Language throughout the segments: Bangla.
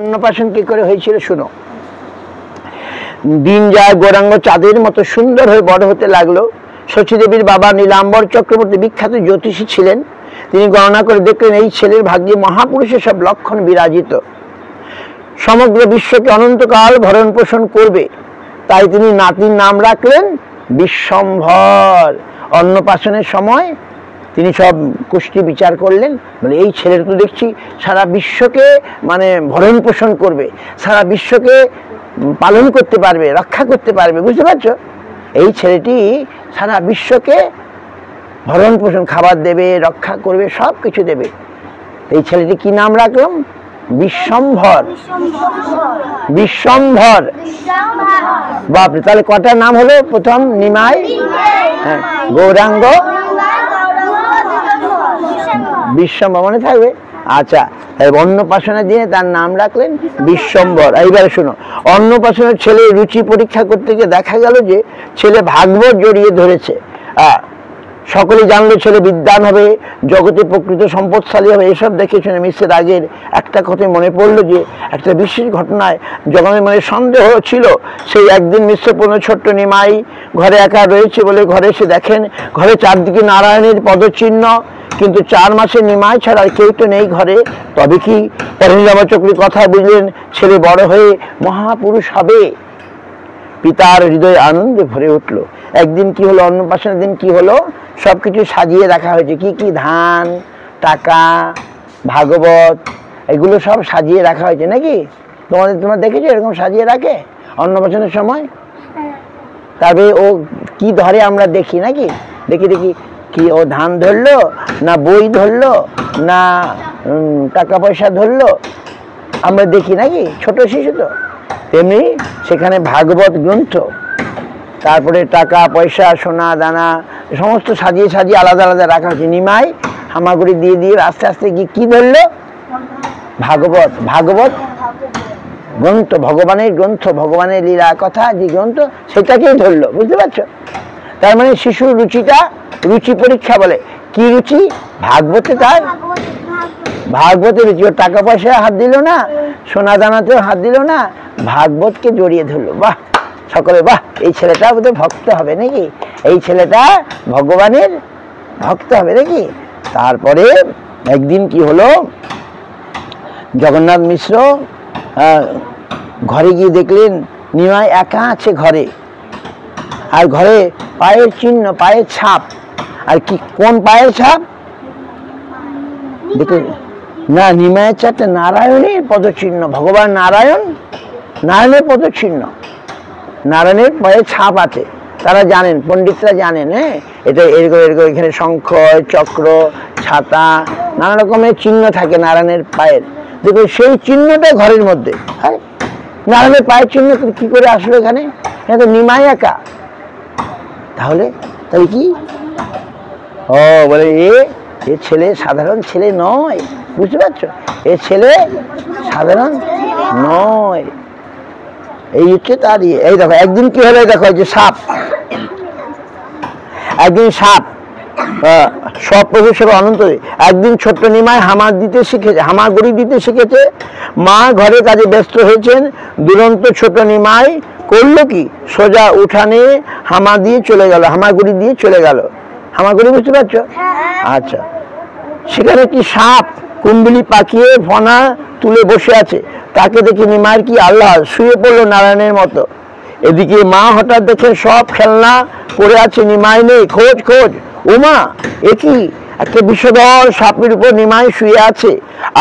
অন্নপ্রাশন কি করে হয়েছিল শুনো। দিন যায় গৌরাঙ্গ চাঁদের মতো সুন্দর হয়ে বড় হতে লাগলো। শচীদেবীর বাবা নীলাম্বর চক্রবর্তী বিখ্যাত জ্যোতিষী ছিলেন। তিনি গণনা করে দেখলেন এই ছেলের ভাগ্যে মহাপুরুষের সব লক্ষণ বিরাজিত, সমগ্র বিশ্বকে অনন্তকাল ভরণ পোষণ করবে। তাই তিনি নাতির নাম রাখলেন বিশ্বম্ভর। অন্নপ্রাশনের সময় তিনি সব কুষ্টি বিচার করলেন, মানে এই ছেলেটা তো দেখছি সারা বিশ্বকে মানে ভরণ পোষণ করবে, সারা বিশ্বকে পালন করতে পারবে, রক্ষা করতে পারবে, বুঝতে পারছো? এই ছেলেটি সারা বিশ্বকে ভরণ পোষণ, খাবার দেবে, রক্ষা করবে, সব কিছু দেবে। এই ছেলেটি কি নাম রাখলাম? বিশ্বম্ভর। বিশ্বম্ভর, বাপরে, তাহলে কটা নাম হলো? প্রথম নিমাই, হ্যাঁ, গৌরাঙ্গ, বিশ্বম্ভর, মনে থাকবে? আচ্ছা, অন্নপ্রাশনের দিনে তার নাম রাখলেন বিশ্বম্ভর। এইবারে শোনো, অন্নপ্রাশনের ছেলে রুচি পরীক্ষা করতে গিয়ে দেখা গেল যে ছেলে ভাগবত জড়িয়ে ধরেছে। সকলে জানলো ছেলে বিদ্বান হবে, জগতে প্রকৃত সম্পদশালী হবে। এসব দেখে শুনে মিশ্রের আগের একটা কথাই মনে পড়লো যে একটা বিশেষ ঘটনায় জগনের মনে সন্দেহ ছিল। সেই একদিন মিশ্র পূর্ণ ছোট্ট নিমাই ঘরে একা রয়েছে বলে ঘরে এসে দেখেন ঘরে চারদিকে নারায়ণের পদচিহ্ন, কিন্তু 4 মাসে নিমাই ছাড়া কেউ তো নেই ঘরে। তবে কি পরনীলাম্বর কথা বুঝলেন, ছেলে বড় হয়ে মহাপুরুষ হবে। পিতার হৃদয় আনন্দে ভরে উঠল। একদিন কি হলো, অন্নপ্রাশনের দিন কি হলো, সবকিছু সাজিয়ে রাখা হয়েছে। কি কি? ধান, টাকা, ভাগবত, এগুলো সব সাজিয়ে রাখা হয়েছে নাকি? তোমরা দেখেছো এরকম সাজিয়ে রাখে অন্নপ্রাশনের সময়? তবে ও কি ধরে আমরা দেখি নাকি? দেখি কি ও ধান ধরলো, না বই ধরলো, না টাকা পয়সা ধরলো, আমরা দেখি নাকি? ছোট শিশু তো। তেমনি সেখানে ভাগবত গ্রন্থ, তারপরে টাকা পয়সা, সোনা দানা, সমস্ত সাজিয়ে সাজিয়ে আলাদা আলাদা রাখা হয়েছে। নিমাই হামাগুড়ি দিয়ে দিয়ে আস্তে আস্তে গিয়ে কি ধরলো? ভাগবত। ভাগবত গ্রন্থ, ভগবানের গ্রন্থ, ভগবানের লীলা কথা যে গ্রন্থ, সেটাকেই ধরলো, বুঝতে পারছো? তার মানে শিশুর রুচিটা রুচি পরীক্ষা বলে। কি রুচি? ভাগবতে তার ভাগবতের রুচি। ও টাকা পয়সায় হাত দিল না, সোনা দানাতেও হাত দিল না, ভাগবতকে জড়িয়ে ধরলো। বাহ, সকলে বাহ, এই ছেলেটা বোধহয় ভক্ত হবে নাকি? এই ছেলেটা ভগবানের ভক্ত হবে নাকি? তারপরে একদিন কি হলো, জগন্নাথ মিশ্র ঘরে গিয়ে দেখলেন নিমাই একা আছে ঘরে, আর ঘরে পায়ের চিহ্ন, পায়ের ছাপ। আর কি, কোন পায়ের ছাপ দেখলেন? না, নিমাইয়ের ছাপটা নারায়ণের পদচিহ্ন। ভগবান নারায়ণের পদচিহ্ন, নারায়ণের পায়ের ছাপ আছে। তারা জানেন, পণ্ডিতরা জানেন, হ্যাঁ, এটা এরকম এরকম এখানে শঙ্খ, চক্র, ছাতা, নানা রকমের চিহ্ন থাকে নারায়ণের পায়ের। দেখুন সেই চিহ্নটা ঘরের মধ্যে। হ্যাঁ, নারায়ণের পায়ের চিহ্ন কি করে আসলো এখানে? এটা তো নিমাই একা। তাহলে কি? ও বলে এ ছেলে সাধারণ ছেলে নয়, বুঝতে পারছো? এ ছেলে সাধারণ নয়। এই হচ্ছে তার ইয়ে। এই দেখো একদিন কি হলো, দেখো যে সাপ, একদিন সাপ সপ্রভু সেবা অনন্ত। একদিন ছোট্ট নিমাই হামাগুড়ি দিতে শিখেছে। মা ঘরে কাজে ব্যস্ত হয়েছেন। দুরন্ত ছোট নিমাই করলো কি, সোজা উঠানে হামাগুড়ি দিয়ে চলে গেল। হামাগুড়ি বুঝতে পারছো? আচ্ছা, সেখানে কি সাপ কুণ্ডলি পাকিয়ে ফনা তুলে বসে আছে। তাকে দেখে নিমাইয়ের কি আল্লাহ, শুয়ে পড়লো নারায়ণের মতো। এদিকে মা হঠাৎ দেখে সব খেলনা পড়ে আছে, নিমাই নেই। খোঁজ, ওমা, এ কি? একটা বিষধর সাপের উপর নিমাই শুয়ে আছে,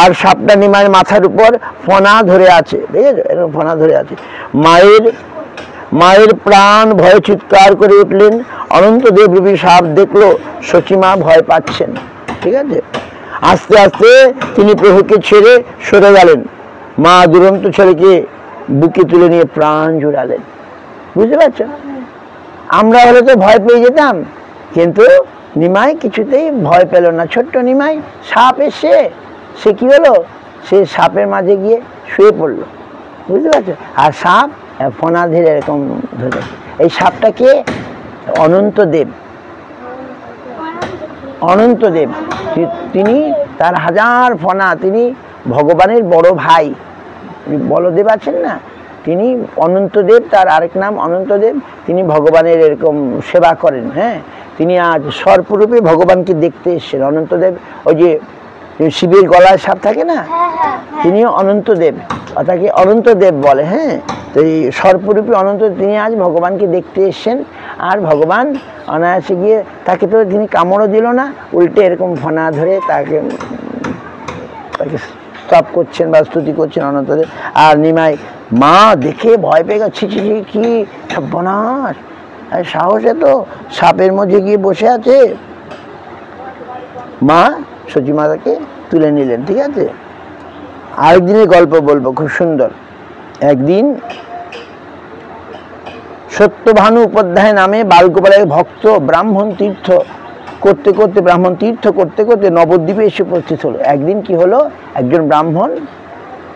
আর সাপটা নিমাইয়ের মাথার উপর ফনা ধরে আছে। দেখেছো, এরকম ফনা ধরে আছে। মায়ের প্রাণ ভয়ে চিৎকার করে উঠলেন। অনন্তদেব রূপী সাপ দেখলো, সচিমা ভয় পাচ্ছেন। ঠিক আছে, আস্তে আস্তে তিনি প্রভুকে ছেড়ে সরে গেলেন। মা দুরন্ত ছেলেকে বুকে তুলে নিয়ে প্রাণ জুড়ালেন। বুঝতে পারছো? আমরা হলে তো ভয় পেয়ে যেতাম, কিন্তু নিমাই কিছুতেই ভয় পেল না। ছোট্ট নিমাই, সাপ এসে সে কি হলো, সে সাপের মাঝে গিয়ে শুয়ে পড়লো। বুঝতে পারছো? আর সাপ ফনা ধরে এরকম ধরে। এই সাপটা কে? অনন্তদেব। তিনি তার হাজার ফনা, তিনি ভগবানের বড় ভাই। বলদেব আছেন না, তিনি অনন্তদেব, তার আরেক নাম অনন্তদেব। তিনি ভগবানের এরকম সেবা করেন। হ্যাঁ, তিনি আজ সর্পরূপে ভগবানকে দেখতে এসেছেন। অনন্তদেব, ওই যে শিবের গলায় সাপ থাকে না, তিনিও অনন্তদেব, তাকে অনন্তদেব বলে। হ্যাঁ, তো এই সর্পরূপী অনন্ত, তিনি আজ ভগবানকে দেখতে এসছেন। আর ভগবান অনায়াসে গিয়ে তাকে তো তিনি কামড়ও দিল না, উল্টে এরকম ফনা ধরে তাকে স্তব করছেন বা স্তুতি করছেন অনন্তদেব। আর নিমাই মা দেখে ভয় পেয়ে গেছে, ছি ছি, কি সর্বনাশ, সাহসে তো সাপের মধ্যে গিয়ে বসে আছে। মা সচী মাতাকে তুলে নিলেন। ঠিক আছে, আরেকদিনের গল্প বলবো, খুব সুন্দর। একদিন সত্যভানু উপাধ্যায় নামে বালগোপালের ভক্ত ব্রাহ্মণ তীর্থ করতে নবদ্বীপে এসে উপস্থিত হলো। একদিন কি হলো, একজন ব্রাহ্মণ,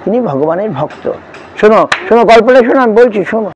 তিনি ভগবানের ভক্ত। শোনো শোনো, গল্পটা শোনো, আমি বলছি, শোনো।